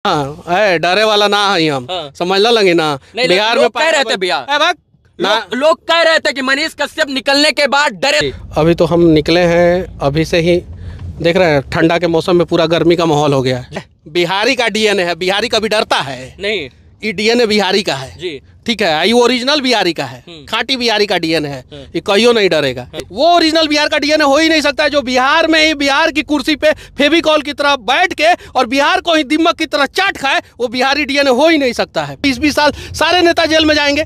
है डरे वाला ना है हम। समझ ला लगे ना। बिहार में कह रहे थे भैया, लोग कह रहे थे कि मनीष कश्यप निकलने के बाद डरे। अभी तो हम निकले हैं, अभी से ही देख रहे हैं ठंडा के मौसम में पूरा गर्मी का माहौल हो गया है। बिहारी का डीएनए है, बिहारी कभी डरता है नहीं, ये डीएनए बिहारी का है जी। ठीक है, ये ओरिजिनल बिहारी का है, खाटी बिहारी का डीएनए है, ये कहियो नहीं डरेगा। वो ओरिजिनल बिहार का डीएनए हो ही नहीं सकता है जो बिहार में ही बिहार की कुर्सी पे फेविकॉल की तरह बैठ के और बिहार को ही दिमक की तरह चाट खाए, वो बिहारी डीएनए हो ही नहीं सकता है। 20-20 साल सारे नेता जेल में जाएंगे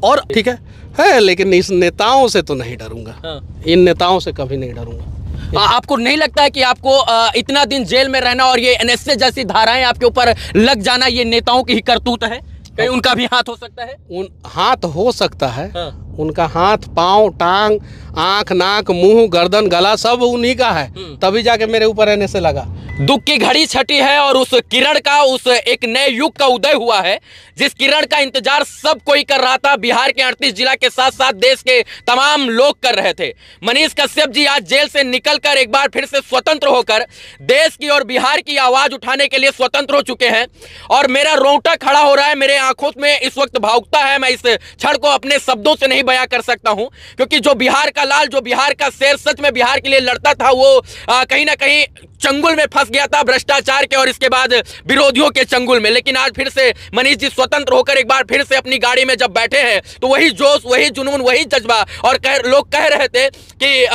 और ठीक है, लेकिन इस नेताओं से तो नहीं डरूंगा, इन नेताओं से कभी नहीं डरूंगा। आपको नहीं लगता है कि आपको इतना दिन जेल में रहना और ये एनएसए जैसी धाराएं आपके ऊपर लग जाना, ये नेताओं की ही करतूत है? कहीं उनका भी हाथ हो सकता है? हाथ हो सकता है। उनका हाथ, पांव, टांग, आंख, नाक, मुंह, गर्दन, गला सब उन्हीं का है, तभी जाके मेरे ऊपर एनएसए लगा। दुख की घड़ी छटी है और उस किरण का, उस एक नए युग का उदय हुआ है, जिस किरण का इंतजार सब कोई कर रहा था। बिहार के 38 जिला के साथ साथ देश के तमाम लोग कर रहे थे। मनीष कश्यप जी आज जेल से निकलकर एक बार फिर से स्वतंत्र होकर देश की और बिहार की आवाज उठाने के लिए स्वतंत्र हो चुके हैं। और मेरा रोंगटा खड़ा हो रहा है, मेरे आंखों में इस वक्त भावुकता है। मैं इस क्षण को अपने शब्दों से नहीं बयां कर सकता हूं, क्योंकि जो बिहार का लाल, जो बिहार का शेर सच में बिहार के लिए लड़ता था, वो कहीं ना कहीं चंगुल में फंस गया था, भ्रष्टाचार के और इसके बाद विरोधियों के चंगुल में। लेकिन आज फिर से मनीष जी स्वतंत्र होकर एक बार फिर से अपनी गाड़ी में जब बैठे हैं तो वही जोश, वही जुनून, वही जज्बा। और लोग कह रहे थे कि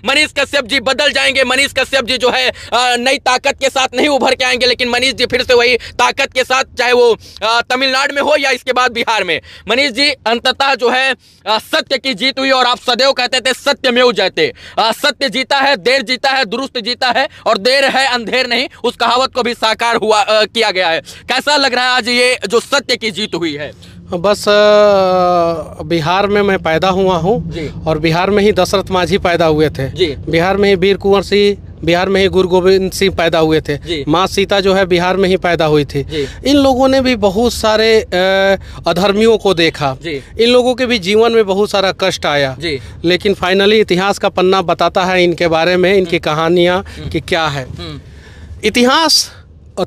मनीष कश्यप जी बदल जाएंगे, मनीष कश्यप जी जो है नई ताकत के साथ नहीं उभर के आएंगे, लेकिन मनीष जी फिर से वही ताकत के साथ, चाहे वो तमिलनाडु में हो या इसके बाद बिहार में। मनीष जी अंततः जो है सत्य की जीत हुई और आप सदैव कहते थे सत्यमेव जयते। सत्य जीता है, देर जीता है, दुरुस्त जीता है और देर है अंधेर नहीं, उस कहावत को भी साकार हुआ किया गया है। कैसा लग रहा है आज ये जो सत्य की जीत हुई है? बस बिहार में मैं पैदा हुआ हूँ और बिहार में ही दशरथ मांझी पैदा हुए थे, बिहार में ही वीर कुंवर सिंह, बिहार में ही गुरु गोविंद सिंह पैदा हुए थे, माँ सीता जो है बिहार में ही पैदा हुई थी। इन लोगों ने भी बहुत सारे अधर्मियों को देखा, इन लोगों के भी जीवन में बहुत सारा कष्ट आया, लेकिन फाइनली इतिहास का पन्ना बताता है इनके बारे में, इनकी कहानियाँ कि क्या है। इतिहास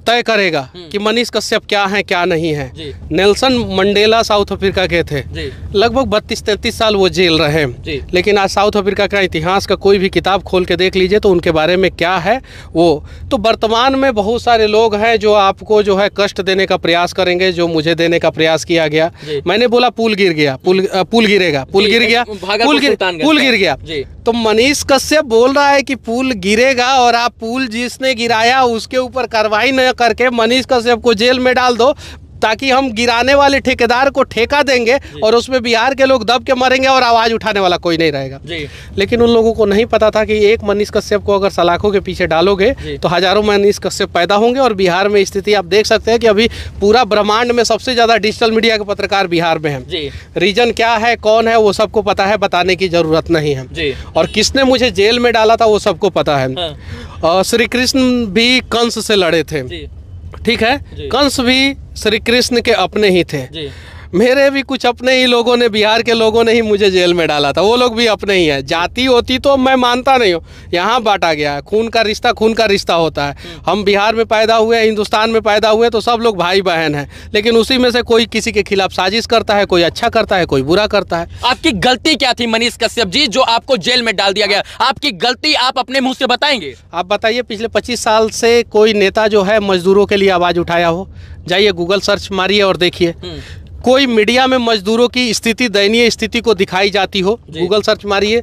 तय करेगा कि मनीष कश्यप क्या है क्या नहीं है। नेल्सन मंडेला साउथ अफ्रीका के थे, लगभग 32-33 साल वो जेल रहे, लेकिन आज साउथ अफ्रीका का इतिहास का कोई भी किताब खोल के देख लीजिए तो उनके बारे में क्या है वो। तो वर्तमान में बहुत सारे लोग हैं जो आपको जो है कष्ट देने का प्रयास करेंगे, जो मुझे देने का प्रयास किया गया। मैंने बोला पुल गिर गया, पुल गिरेगा, पुल गिर गया, पुल गिर गया। तो मनीष कश्यप बोल रहा है कि पुल गिरेगा और आप पुल जिसने गिराया उसके ऊपर कार्रवाई न करके मनीष कश्यप को जेल में डाल दो, ताकि हम गिराने वाले ठेकेदार को ठेका देंगे और उसमें बिहार के लोग दब के मरेंगे और आवाज उठाने वाला कोई नहीं रहेगा। लेकिन उन लोगों को नहीं पता था कि एक मनीष कश्यप को अगर सलाखों के पीछे डालोगे तो हजारों मनीष कश्यप पैदा होंगे। और बिहार में स्थिति आप देख सकते हैं कि अभी पूरा ब्रह्मांड में सबसे ज्यादा डिजिटल मीडिया के पत्रकार बिहार में हैं। रीजन क्या है, कौन है, वो सबको पता है, बताने की जरूरत नहीं है। और किसने मुझे जेल में डाला था वो सबको पता है। श्री कृष्ण भी कंस से लड़े थे, ठीक है, कंस भी श्री कृष्ण के अपने ही थे। मेरे भी कुछ अपने ही लोगों ने, बिहार के लोगों ने ही मुझे जेल में डाला था, वो लोग भी अपने ही है। जाति होती तो मैं मानता नहीं हूँ, यहाँ बांटा गया है। खून का रिश्ता होता है। हम बिहार में पैदा हुए, हिंदुस्तान में पैदा हुए तो सब लोग भाई बहन हैं, लेकिन उसी में से कोई किसी के खिलाफ साजिश करता है, कोई अच्छा करता है, कोई बुरा करता है। आपकी गलती क्या थी मनीष कश्यप जी जो आपको जेल में डाल दिया गया? आपकी गलती आप अपने मुंह से बताएंगे? आप बताइए, पिछले 25 साल से कोई नेता जो है मजदूरों के लिए आवाज उठाया हो? जाइए गूगल सर्च मारिए और देखिए। कोई मीडिया में मजदूरों की स्थिति, दयनीय स्थिति को दिखाई जाती हो, गूगल सर्च मारिए,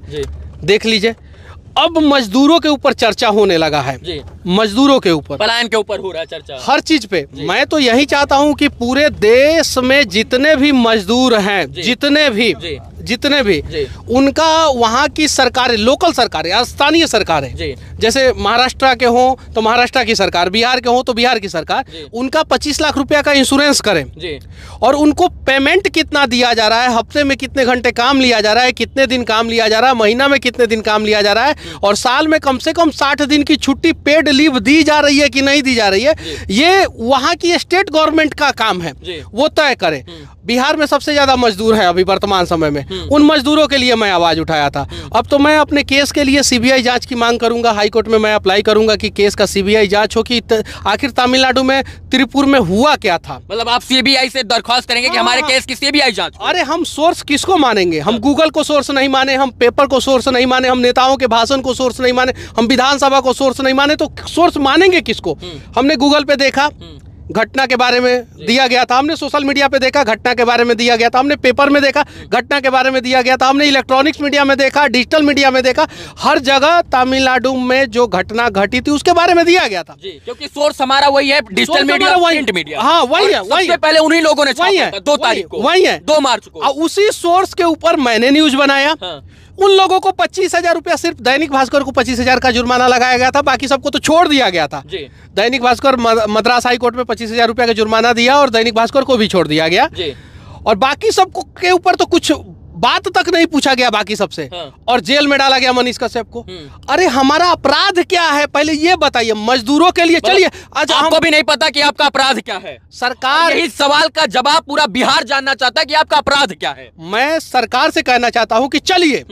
देख लीजिए। अब मजदूरों के ऊपर चर्चा होने लगा है, मजदूरों के ऊपर, पलायन के ऊपर हो रहा है चर्चा, हर चीज पे। मैं तो यही चाहता हूं कि पूरे देश में जितने भी मजदूर हैं, जितने भी उनका वहाँ की सरकारें, लोकल सरकारें, स्थानीय सरकारें, जैसे महाराष्ट्र के हों तो महाराष्ट्र की सरकार, बिहार के हों तो बिहार की सरकार, उनका 25 लाख रुपया का इंश्योरेंस करें। और उनको पेमेंट कितना दिया जा रहा है, हफ्ते में कितने घंटे काम लिया जा रहा है, कितने दिन काम लिया जा रहा है, महीना में कितने दिन काम लिया जा रहा है, और साल में कम से कम 60 दिन की छुट्टी पेड लीव दी जा रही है कि नहीं दी जा रही है, ये वहाँ की स्टेट गवर्नमेंट का काम है, वो तय करे। बिहार में सबसे ज्यादा मजदूर है अभी वर्तमान समय में, उन मजदूरों के लिए मैं आवाज उठाया था। अब तो मैं अपने केस के लिए सीबीआई जांच की मांग करूंगा हाई हाईकोर्ट में मैं अप्लाई करूंगा कि केस का सीबीआई जांच हो कि आखिर तमिलनाडु में त्रिपुर में हुआ क्या था। मतलब आप सीबीआई से दरख्वास्त करेंगे कि हमारे केस की सीबीआई जांच हो। अरे हम सोर्स किसको मानेंगे? हम गूगल को सोर्स नहीं माने, हम पेपर को सोर्स नहीं माने, हम नेताओं के भाषण को सोर्स नहीं माने, हम विधानसभा को सोर्स नहीं माने, तो सोर्स मानेंगे किसको? हमने गूगल पे देखा, घटना के बारे में दिया गया था, हमने सोशल मीडिया पे देखा, घटना के बारे में दिया गया था, हमने पेपर में देखा, घटना के बारे में दिया गया था, हमने इलेक्ट्रॉनिक्स मीडिया में देखा, डिजिटल मीडिया में देखा, हर जगह तमिलनाडु में जो घटना घटी थी उसके बारे में दिया गया था। जी, क्योंकि सोर्स हमारा वही है, डिजिटल मीडिया, प्रिंट मीडिया। हाँ वही है, वही सबसे पहले उन्हीं लोगों ने छापा था 2 तारीख को, वही है 2 मार्च को। उसी सोर्स के ऊपर मैंने न्यूज बनाया। उन लोगों को 25,000 रुपया, सिर्फ दैनिक भास्कर को 25,000 का जुर्माना लगाया गया था, बाकी सबको तो छोड़ दिया गया था। दैनिक भास्कर मद्रास हाई कोर्ट में 25,000 रुपया का जुर्माना दिया और दैनिक भास्कर को भी छोड़ दिया गया। और बाकी सबको के ऊपर तो कुछ बात तक नहीं पूछा गया बाकी सबसे। और जेल में डाला गया मनीष कश्यप को। अरे हमारा अपराध क्या है पहले ये बताइए। मजदूरों के लिए चलिए, आज आपको भी नहीं पता कि आपका अपराध क्या है। सरकार यही सवाल का जवाब पूरा बिहार जानना चाहता है कि आपका अपराध क्या है। मैं सरकार से कहना चाहता हूं कि चलिए,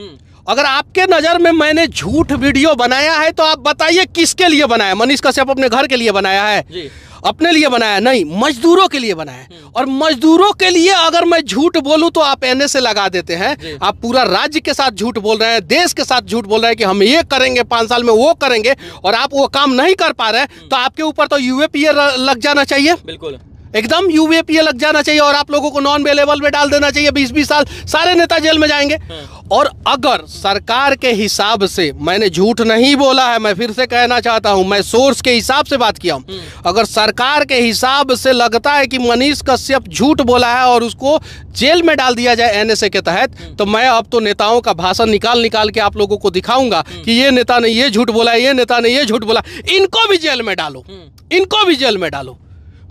अगर आपके नजर में मैंने झूठ वीडियो बनाया है तो आप बताइए किसके लिए बनाया। मनीष कश्यप अपने घर के लिए बनाया है? अपने लिए बनाया नहीं, मजदूरों के लिए बनाया है। और मजदूरों के लिए अगर मैं झूठ बोलूं तो आप एनए से लगा देते हैं। आप पूरा राज्य के साथ झूठ बोल रहे हैं, देश के साथ झूठ बोल रहे हैं कि हम ये करेंगे, 5 साल में वो करेंगे, और आप वो काम नहीं कर पा रहे हैं, तो आपके ऊपर तो यूएपीए लग जाना चाहिए। बिल्कुल एकदम यूएपीए लग जाना चाहिए और आप लोगों को नॉन अवेलेबल में डाल देना चाहिए। 20-20 साल सारे नेता जेल में जाएंगे। और अगर सरकार के हिसाब से, मैंने झूठ नहीं बोला है, मैं फिर से कहना चाहता हूं, मैं सोर्स के हिसाब से बात किया हूं। अगर सरकार के हिसाब से लगता है कि मनीष कश्यप झूठ बोला है और उसको जेल में डाल दिया जाए एनएसए के तहत, तो मैं अब तो नेताओं का भाषण निकाल के आप लोगों को दिखाऊंगा कि ये नेता ने ये झूठ बोला, ये नेता ने ये झूठ बोला, इनको भी जेल में डालो, इनको भी जेल में डालो।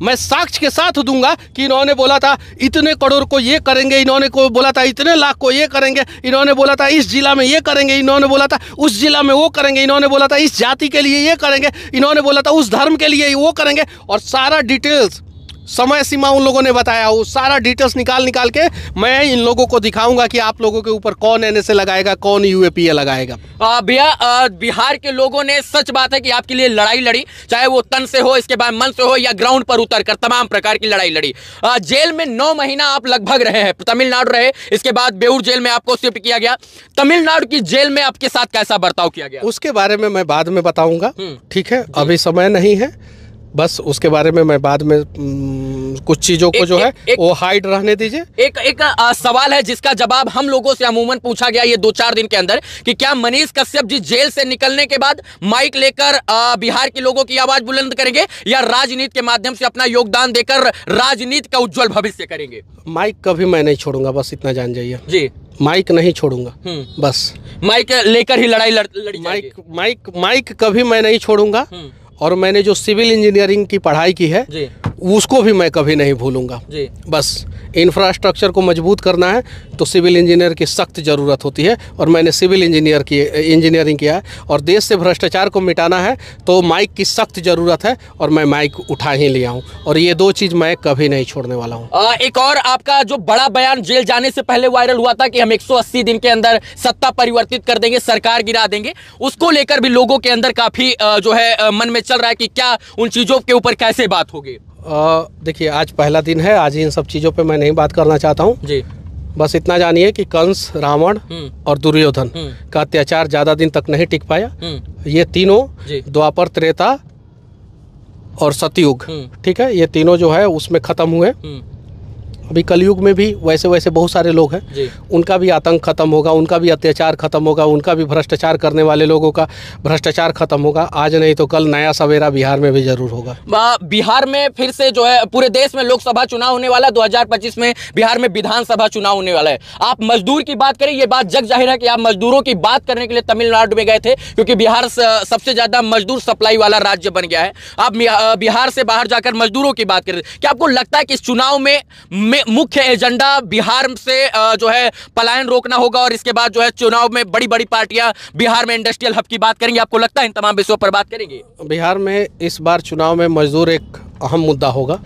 मैं साक्ष्य के साथ दूंगा कि इन्होंने बोला था इतने करोड़ को ये करेंगे, इन्होंने को बोला था इतने लाख को ये करेंगे, इन्होंने बोला था इस जिला में ये करेंगे, इन्होंने बोला था उस जिला में वो करेंगे, इन्होंने बोला था इस जाति के लिए ये करेंगे, इन्होंने बोला था उस धर्म के लिए वो करेंगे। और सारा डिटेल्स, समय सीमा उन लोगों ने बताया, वो सारा डिटेल्स निकाल के मैं इन लोगों को दिखाऊंगा कि आप लोगों के ऊपर कौन एनएसए लगाएगा, कौन यूएपीए लगाएगा। भैया, बिहार के लोगों ने, सच बात है कि आपके लिए लड़ाई लड़ी, चाहे वो तन से हो, इसके बाद मन से हो, या ग्राउंड पर उतर कर तमाम प्रकार की लड़ाई लड़ी। जेल में 9 महीना आप लगभग रहे हैं, तमिलनाडु रहे, इसके बाद बेऊर जेल में आपको शिफ्ट किया गया। तमिलनाडु की जेल में आपके साथ कैसा बर्ताव किया गया? उसके बारे में मैं बाद में बताऊंगा, ठीक है? अभी समय नहीं है, बस उसके बारे में मैं बाद में कुछ चीजों को जो है वो हाइड रहने दीजिए। एक सवाल है जिसका जवाब हम लोगों से अमूमन पूछा गया ये 2-4 दिन के अंदर, कि क्या मनीष कश्यप जी जेल से निकलने के बाद माइक लेकर बिहार के लोगों की आवाज बुलंद करेंगे, या राजनीति के माध्यम से अपना योगदान देकर राजनीति का उज्जवल भविष्य करेंगे? माइक कभी मैं नहीं छोड़ूंगा, बस इतना जान जाइए जी। माइक नहीं छोड़ूंगा, बस माइक लेकर ही लड़ाई लड़ी। माइक कभी मैं नहीं छोड़ूंगा। और मैंने जो सिविल इंजीनियरिंग की पढ़ाई की है उसको भी मैं कभी नहीं भूलूंगा। बस इंफ्रास्ट्रक्चर को मजबूत करना है तो सिविल इंजीनियर की सख्त ज़रूरत होती है, और मैंने सिविल इंजीनियरिंग किया है। और देश से भ्रष्टाचार को मिटाना है तो माइक की सख्त ज़रूरत है, और मैं माइक उठा ही लिया हूँ, और ये 2 चीज़ मैं कभी नहीं छोड़ने वाला हूँ। एक और आपका जो बड़ा बयान जेल जाने से पहले वायरल हुआ था कि हम 180 दिन के अंदर सत्ता परिवर्तित कर देंगे, सरकार गिरा देंगे, उसको लेकर भी लोगों के अंदर काफ़ी जो है मन में चल रहा है कि क्या उन चीज़ों के ऊपर कैसे बात होगी? देखिए, आज पहला दिन है, आज इन सब चीज़ों पे मैं नहीं बात करना चाहता हूँ जी। बस इतना जानिए कि कंस, रावण और दुर्योधन का अत्याचार ज़्यादा दिन तक नहीं टिक पाया। ये तीनों द्वापर, त्रेता और सतयुग, ठीक है, ये तीनों जो है उसमें ख़त्म हुए। अभी कलयुग में भी वैसे बहुत सारे लोग हैं, उनका भी आतंक खत्म होगा, उनका भी अत्याचार खत्म होगा, उनका भी भ्रष्टाचार करने वाले लोगों का भ्रष्टाचार खत्म होगा। आज नहीं तो कल नया सवेरा बिहार में भी जरूर होगा। बिहार में फिर से जो है, पूरे देश में लोकसभा चुनाव होने वाला है, 2025 में बिहार में विधानसभा चुनाव होने वाला है। आप मजदूर की बात करें, ये बात जग जाहिर है कि आप मजदूरों की बात करने के लिए तमिलनाडु में गए थे, क्योंकि बिहार सबसे ज्यादा मजदूर सप्लाई वाला राज्य बन गया है। आप बिहार से बाहर जाकर मजदूरों की बात करें, क्या आपको लगता है कि इस चुनाव में मुख्य एजेंडा बिहार से जो है पलायन रोकना होगा, और इसके बाद जो है चुनाव में बड़ी बड़ी पार्टियां बिहार में इंडस्ट्रियल हब की बात करेंगे? आपको लगता है इन तमाम विषयों पर बात करेंगे? बिहार में इस बार चुनाव में मजदूर एक अहम मुद्दा होगा।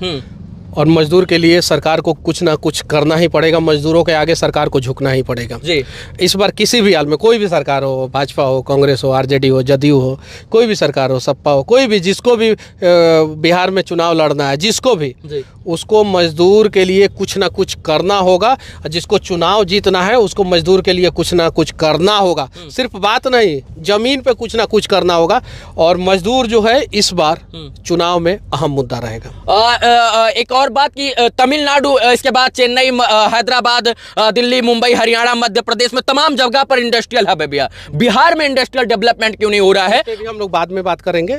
और मजदूर के लिए सरकार को कुछ ना कुछ करना ही पड़ेगा। मजदूरों के आगे सरकार को झुकना ही पड़ेगा जी। इस बार किसी भी हाल में कोई भी सरकार हो, भाजपा हो, कांग्रेस हो, आरजेडी हो, जदयू हो, कोई भी सरकार हो, सपा हो, कोई भी, जिसको भी बिहार में चुनाव लड़ना है, जिसको भी, उसको मजदूर के लिए कुछ ना कुछ करना होगा। जिसको चुनाव जीतना है उसको मजदूर के लिए कुछ ना कुछ करना होगा। सिर्फ बात नहीं, जमीन पे कुछ ना कुछ करना होगा। और मजदूर जो है इस बार चुनाव में अहम मुद्दा रहेगा। एक और बात की तमिलनाडु, इसके बाद चेन्नई, हैदराबाद, दिल्ली, मुंबई, हरियाणा, मध्य प्रदेश में तमाम जगह पर इंडस्ट्रियल हब है भैया। बिहार में इंडस्ट्रियल डेवलपमेंट क्यों नहीं हो रहा है? भी हम लोग बाद में बात करेंगे,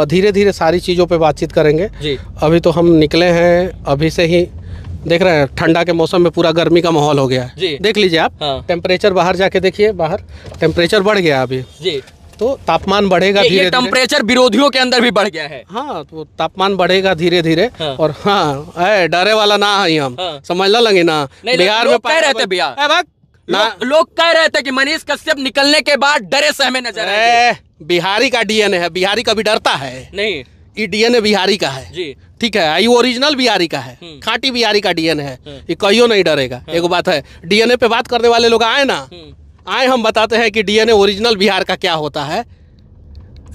धीरे धीरे सारी चीजों पे बातचीत करेंगे जी। अभी तो हम निकले हैं, अभी से ही देख रहे हैं ठंडा के मौसम में पूरा गर्मी का माहौल हो गया है जी। देख लीजिए आप, टेम्परेचर बाहर जाके देखिए, बाहर टेम्परेचर बढ़ गया अभी जी। तो तापमान बढ़ेगा धीरे धीरे। टेम्परेचर विरोधियों के अंदर भी बढ़ गया है। हाँ, तो तापमान बढ़ेगा धीरे धीरे। और हाँ, डरे वाला ना है हम, समझ लगे ना। बिहार में कह रहे थे भैया, लोग कह रहे थे कि मनीष कश्यप निकलने के बाद डरे सहमे नजर आए। बिहारी का डीएनए है, बिहारी कभी डरता है नहीं। ये डीएनए बिहारी का है जी, ठीक है। ये ओरिजिनल बिहारी का है, खाटी बिहारी का डीएनए है, ये कहियो नहीं डरेगा। एक बात है, डीएनए पे बात करने वाले लोग आए ना, आए, हम बताते हैं कि डीएनए ओरिजिनल बिहार का क्या होता है।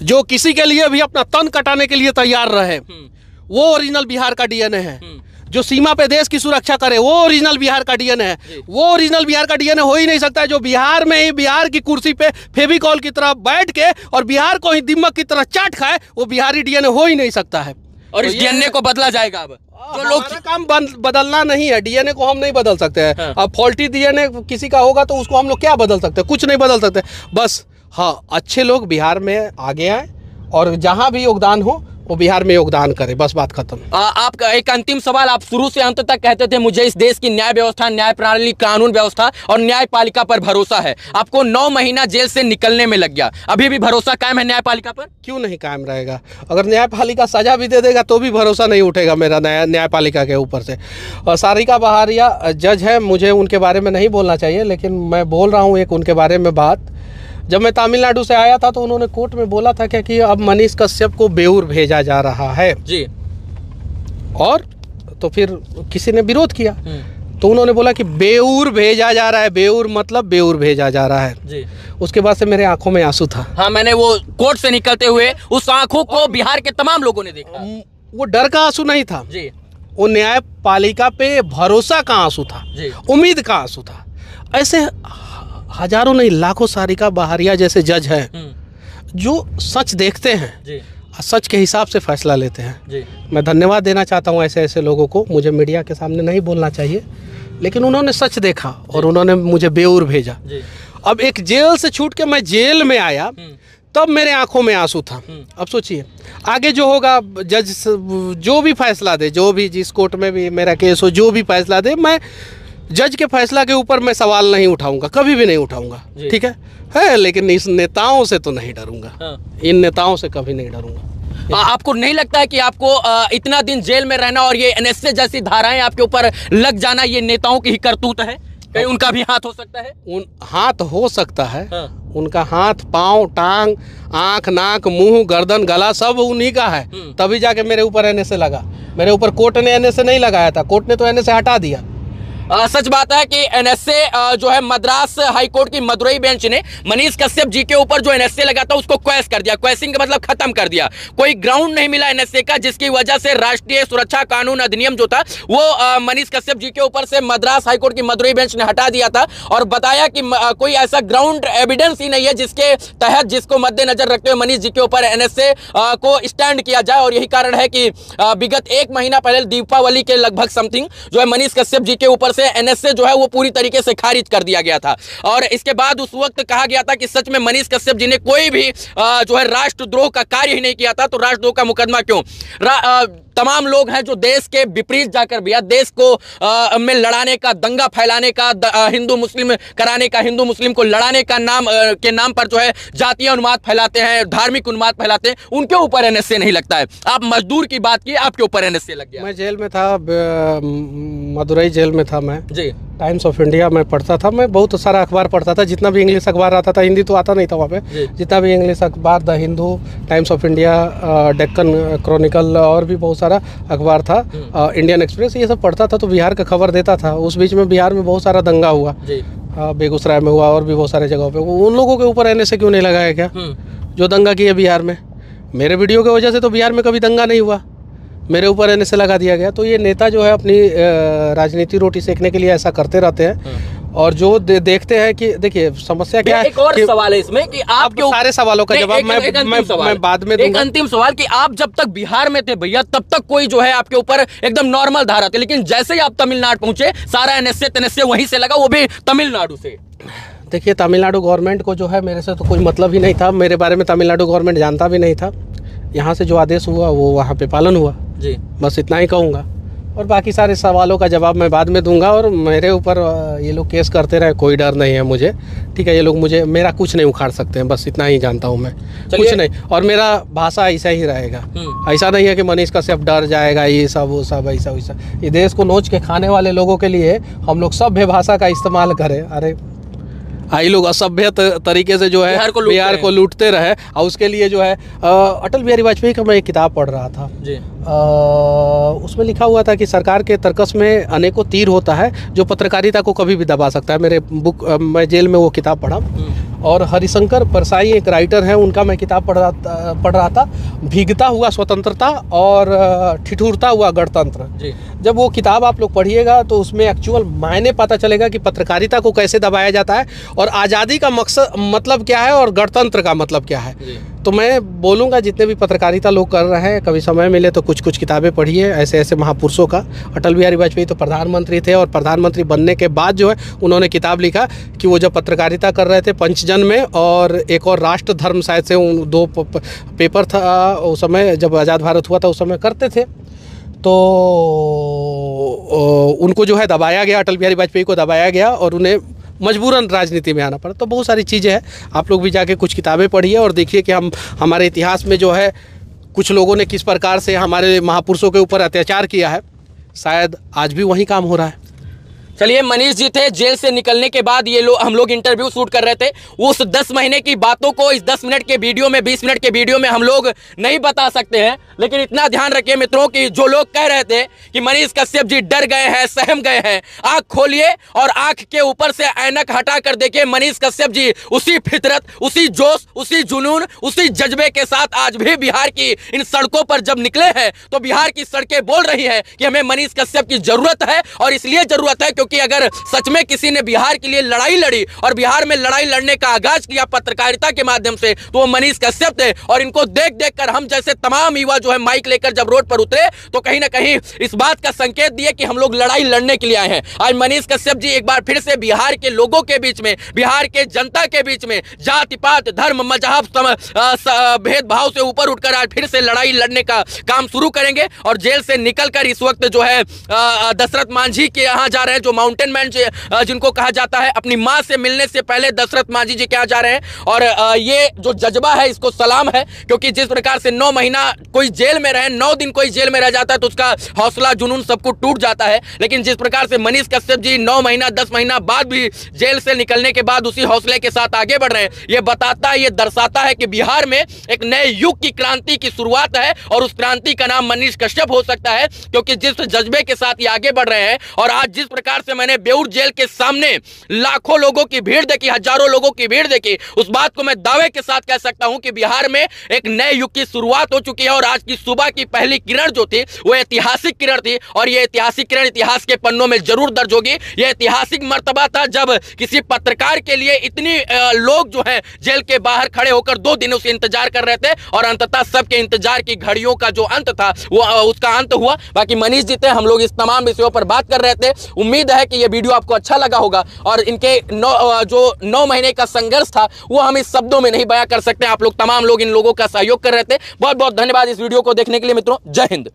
जो किसी के लिए भी अपना तन कटाने के लिए तैयार रहे, वो ओरिजिनल बिहार का डीएनए है। जो सीमा पे देश की सुरक्षा करे, वो ओरिजिनल बिहार का डीएनए है। वो ओरिजिनल बिहार का डीएनए हो ही नहीं सकता है जो बिहार में ही बिहार की कुर्सी पे फेविकॉल की तरह बैठ के और बिहार को ही दिमक की तरह चाट खाए, वो बिहारी डीएनए हो ही नहीं सकता है। और इस डीएनए को बदला जाएगा अब। जो लोग काम बदलना नहीं है, डीएनए को हम नहीं बदल सकते हैं। अब फॉल्टी डीएनए किसी का होगा तो उसको हम लोग क्या बदल सकते हैं? कुछ नहीं बदल सकते। बस हाँ, अच्छे लोग बिहार में आगे आए और जहां भी योगदान हो वो बिहार में योगदान करे, बस बात खत्म। आपका एक अंतिम सवाल, आप शुरू से अंत तक कहते थे मुझे इस देश की न्याय व्यवस्था, न्याय प्रणाली, कानून व्यवस्था और न्यायपालिका पर भरोसा है। आपको 9 महीना जेल से निकलने में लग गया, अभी भी भरोसा कायम है न्यायपालिका पर? क्यों नहीं कायम रहेगा? अगर न्यायपालिका सजा भी दे देगा तो भी भरोसा नहीं उठेगा मेरा न्यायपालिका के ऊपर से। सारिका बहारिया जज है, मुझे उनके बारे में नहीं बोलना चाहिए, लेकिन मैं बोल रहा हूँ एक उनके बारे में बात। जब मैं तमिलनाडु से आया था तो उन्होंने कोर्ट में बोला था क्या कि अब मनीष कश्यप को बेऊर भेजा जा रहा है जी। और तो फिर किसी ने विरोध किया तो उन्होंने बोला कि बेऊर भेजा जा रहा है, बेऊर मतलब बेऊर भेजा जा रहा है जी। उसके बाद से मेरे आंखों में आंसू था। हाँ, मैंने वो कोर्ट से निकलते हुए उस आंखों को बिहार के तमाम लोगों ने देखा। वो डर का आंसू नहीं था जी, वो न्यायपालिका पे भरोसा का आंसू था, उम्मीद का आंसू था। ऐसे हजारों नहीं लाखों सारिका बहारिया जैसे जज हैं जो सच देखते हैं जी, सच के हिसाब से फैसला लेते हैं जी। मैं धन्यवाद देना चाहता हूं ऐसे ऐसे लोगों को। मुझे मीडिया के सामने नहीं बोलना चाहिए, लेकिन उन्होंने सच देखा और उन्होंने मुझे बेऊर भेजा जी। अब एक जेल से छूट के मैं जेल में आया तब मेरे आंखों में आंसू था। अब सोचिए आगे जो होगा, जज जो भी फैसला दे, जो भी जिस कोर्ट में भी मेरा केस हो, जो भी फैसला दे, मैं जज के फैसला के ऊपर मैं सवाल नहीं उठाऊंगा, कभी भी नहीं उठाऊंगा, ठीक है। लेकिन इस नेताओं से तो नहीं डरूंगा, इन नेताओं से कभी नहीं डरूंगा। आपको नहीं लगता है कि आपको इतना दिन जेल में रहना और ये एनएसए जैसी धाराएं आपके ऊपर लग जाना, ये नेताओं की ही करतूत है? कहीं उनका भी हाथ हो सकता है? हाथ हो सकता है, उनका हाथ, पाँव, टांग, आंख, नाक, मुंह, गर्दन, गला सब उन्हीं का है। तभी जाके मेरे ऊपर एनएसए लगा। मेरे ऊपर कोर्ट ने एनएसए नहीं लगाया था, कोर्ट ने तो एनएसए हटा दिया। सच बात है कि एनएसए जो है मद्रास हाईकोर्ट की मदुरई बेंच ने मनीष कश्यप जी के ऊपर जो एनएसए लगा था उसको क्वैश कर दिया। क्वैशिंग का मतलब खत्म कर दिया। कोई ग्राउंड नहीं मिला एनएसए का, जिसकी वजह से राष्ट्रीय सुरक्षा कानून अधिनियम जो था वो मनीष कश्यप जी के ऊपर से मद्रास हाईकोर्ट की मदुरई बेंच ने हटा दिया था और बताया कि कोई ऐसा ग्राउंड एविडेंस ही नहीं है जिसके तहत, जिसको मद्देनजर रखते हुए मनीष जी के ऊपर एनएसए को स्टैंड किया जाए। और यही कारण है कि विगत 1 महीना पहले दीपावली के लगभग समथिंग जो है मनीष कश्यप जी के ऊपर से एनएसए जो है वो पूरी तरीके से खारिज कर दिया गया था। और इसके बाद उस वक्त कहा गया था कि सच में मनीष कश्यप जी ने कोई भी जो है राष्ट्रद्रोह का कार्य ही नहीं किया था, तो राष्ट्रद्रोह का मुकदमा क्यों? तमाम लोग हैं जो देश के विपरीत जाकर भी देश को में लड़ाने का, दंगा फैलाने का, हिंदू मुस्लिम कराने का, हिंदू मुस्लिम को लड़ाने का नाम पर जो है जातीय उन्माद फैलाते हैं, धार्मिक उन्माद फैलाते हैं, उनके ऊपर एनएसए नहीं लगता है। आप मजदूर की बात की, आपके ऊपर एनएसए लग गया। मैं जेल में था, मदुरई जेल में था मैं जी। टाइम्स ऑफ इंडिया मैं पढ़ता था। मैं बहुत सारा अखबार पढ़ता था, जितना भी इंग्लिश अखबार आता था, हिंदी तो आता नहीं था वहाँ पे। जितना भी इंग्लिश अखबार, the Hindu, times of India, Deccan Chronicle और भी बहुत सारा अखबार था, इंडियन एक्सप्रेस, ये सब पढ़ता था तो बिहार का खबर देता था। उस बीच में बिहार में बहुत सारा दंगा हुआ, बेगूसराय में हुआ और भी बहुत सारे जगहों पे। उन लोगों के ऊपर NSA क्यों नहीं लगाया क्या, जो दंगा किए बिहार में? मेरे वीडियो की वजह से तो बिहार में कभी दंगा नहीं हुआ, मेरे ऊपर NSA लगा दिया गया। तो ये नेता जो है अपनी राजनीति रोटी सेकने के लिए ऐसा करते रहते हैं। और जो देखते हैं कि देखिए समस्या क्या है। एक और सवाल है इसमें कि आप सारे सवालों का जवाब मैं बाद में दूंगा। एक अंतिम सवाल कि आप जब तक बिहार में थे भैया, तब तक कोई जो है आपके ऊपर एकदम नॉर्मल धारा थी, लेकिन जैसे ही आप तमिलनाडु पहुंचे सारा NSA वहीं से लगा, वो भी तमिलनाडु से। देखिए तमिलनाडु गवर्नमेंट को जो है मेरे से तो कोई मतलब ही नहीं था, मेरे बारे में तमिलनाडु गवर्नमेंट जानता भी नहीं था। यहाँ से जो आदेश हुआ वो वहाँ पे पालन हुआ जी, बस इतना ही कहूँगा। और बाकी सारे सवालों का जवाब मैं बाद में दूंगा। और मेरे ऊपर ये लोग केस करते रहे, कोई डर नहीं है मुझे, ठीक है। ये लोग मेरा कुछ नहीं उखाड़ सकते हैं, बस इतना ही जानता हूँ मैं, कुछ नहीं। और मेरा भाषा ऐसा ही रहेगा, ऐसा नहीं है कि मनीष कश्यप डर जाएगा, ये सब वो सब ऐसा वैसा। ये देश को नोच के खाने वाले लोगों के लिए हम लोग सभ्य भाषा का इस्तेमाल करें। अरे आई लोग असभ्य तरीके से जो है बिहार को लूटते रहे, और उसके लिए जो है अटल बिहारी वाजपेयी का मैं एक किताब पढ़ रहा था जी। उसमें लिखा हुआ था कि सरकार के तर्कस में अनेकों तीर होता है जो पत्रकारिता को कभी भी दबा सकता है। मेरे मैं जेल में वो किताब पढ़ा। और हरिशंकर परसाई एक राइटर हैं, उनका मैं किताब पढ़ रहा था, भीगता हुआ स्वतंत्रता और ठिठुरता हुआ गणतंत्र। जब वो किताब आप लोग पढ़िएगा तो उसमें एक्चुअल मायने पता चलेगा कि पत्रकारिता को कैसे दबाया जाता है, और आज़ादी का मकसद मतलब क्या है, और गणतंत्र का मतलब क्या है। तो मैं बोलूँगा जितने भी पत्रकारिता लोग कर रहे हैं, कभी समय मिले तो कुछ किताबें पढ़िए ऐसे ऐसे महापुरुषों का। अटल बिहारी वाजपेयी तो प्रधानमंत्री थे, और प्रधानमंत्री बनने के बाद जो है उन्होंने किताब लिखा कि वो जब पत्रकारिता कर रहे थे पंचजन में, और एक और राष्ट्र धर्म शायद से उन 2 पेपर था उस समय जब आज़ाद भारत हुआ था, उस समय करते थे। तो उनको जो है दबाया गया, अटल बिहारी वाजपेयी को दबाया गया और उन्हें मजबूरन राजनीति में आना पड़ा। तो बहुत सारी चीज़ें हैं, आप लोग भी जाके कुछ किताबें पढ़िए और देखिए कि हमारे इतिहास में जो है कुछ लोगों ने किस प्रकार से हमारे महापुरुषों के ऊपर अत्याचार किया है। शायद आज भी वही काम हो रहा है। चलिए, मनीष जी थे, जेल से निकलने के बाद ये हम लोग इंटरव्यू शूट कर रहे थे। उस 10 महीने की बातों को इस 10 मिनट के वीडियो में, 20 मिनट के वीडियो में हम लोग नहीं बता सकते हैं, लेकिन इतना ध्यान रखिए मित्रों कि जो लोग कह रहे थे कि मनीष कश्यप जी डर गए हैं, सहम गए हैं, आंख खोलिए और आंख के ऊपर से ऐनक हटा कर देखिए, मनीष कश्यप जी उसी फितरत, उसी जोश, उसी जुनून, उसी जज्बे के साथ आज भी बिहार की इन सड़कों पर जब निकले हैं तो बिहार की सड़कें बोल रही है कि हमें मनीष कश्यप की जरूरत है। और इसलिए जरूरत है क्योंकि अगर सच में किसी ने बिहार के लिए लड़ाई लड़ी और बिहार में लड़ाई लड़ने का आगाज किया पत्रकारिता के माध्यम से, तो वो मनीष कश्यप थे। और इनको देख देख कर हम जैसे तमाम युवा जो है माइक लेकर जब रोड पर उतरे तो कहीं ना कहीं इस बात का संकेत दिए कि हम लोग लड़ाई लड़ने के लिए आए हैं। आज मनीष कश्यप जी एक बार फिर से बिहार के लोगों के बीच में, बिहार के जनता के बीच में जाति पात, धर्म, मजहब, भेदभाव से ऊपर उठकर आज फिर से लड़ाई लड़ने का काम शुरू करेंगे। और जेल से निकलकर इस वक्त जो है दशरथ मांझी के यहाँ जा रहे हैं, जो माउंटेन मैन जिनको कहा जाता है। अपनी माँ से मिलने से पहले दशरथ मांझी जी के यहाँ जा रहे हैं। और ये जो जज्बा है इसको सलाम है, क्योंकि जिस प्रकार से 9 महीना कोई जेल में रहे, 9 दिन कोई जेल में रह जाता है तो उसका हौसला जुनून सबको टूट जाता है। लेकिन जिस प्रकार से मनीष कश्यप जी 9 महीना 10 महीना बाद भी जेल से निकलने के बाद उसी हौसले के साथ आगे बढ़ रहे हैं, ये बताता है, ये दर्शाता है कि बिहार में एक नए युग की क्रांति की शुरुआत है। और उस क्रांति का नाम मनीष कश्यप हो सकता है, क्योंकि जिस जज्बे के साथ ये आगे बढ़ रहे हैं। और आज जिस प्रकार से मैंने बेऊर जेल के सामने लाखों लोगों की भीड़ देखी, हजारों लोगों की भीड़ देखी, उस बात को मैं दावे के साथ कह सकता हूं कि बिहार में एक नए युग की शुरुआत हो चुकी है। और आज की सुबह की पहली किरण जो थी वो ऐतिहासिक किरण थी, और ये ऐतिहासिक किरण इतिहास के पन्नों में जरूर दर्ज होगी। यह ऐतिहासिक मर्तबा था जब किसी पत्रकार के लिए इतनी लोग जो है जेल के बाहर खड़े होकर 2 दिनों से इंतजार कर रहे थे, और अंततः सबके इंतजार की घड़ियों का जो अंत था वो उसका अंत हुआ। बाकी मनीष जी थे, हम लोग इस तमाम विषयों पर बात कर रहे थे। उम्मीद है कि यह वीडियो आपको अच्छा लगा होगा, और इनके 9 महीने का संघर्ष था वो हम इस शब्दों में नहीं बयां कर सकते। आप लोग तमाम लोग इन लोगों का सहयोग कर रहे थे। बहुत बहुत धन्यवाद इस वीडियो को देखने के लिए मित्रों। जय हिंद।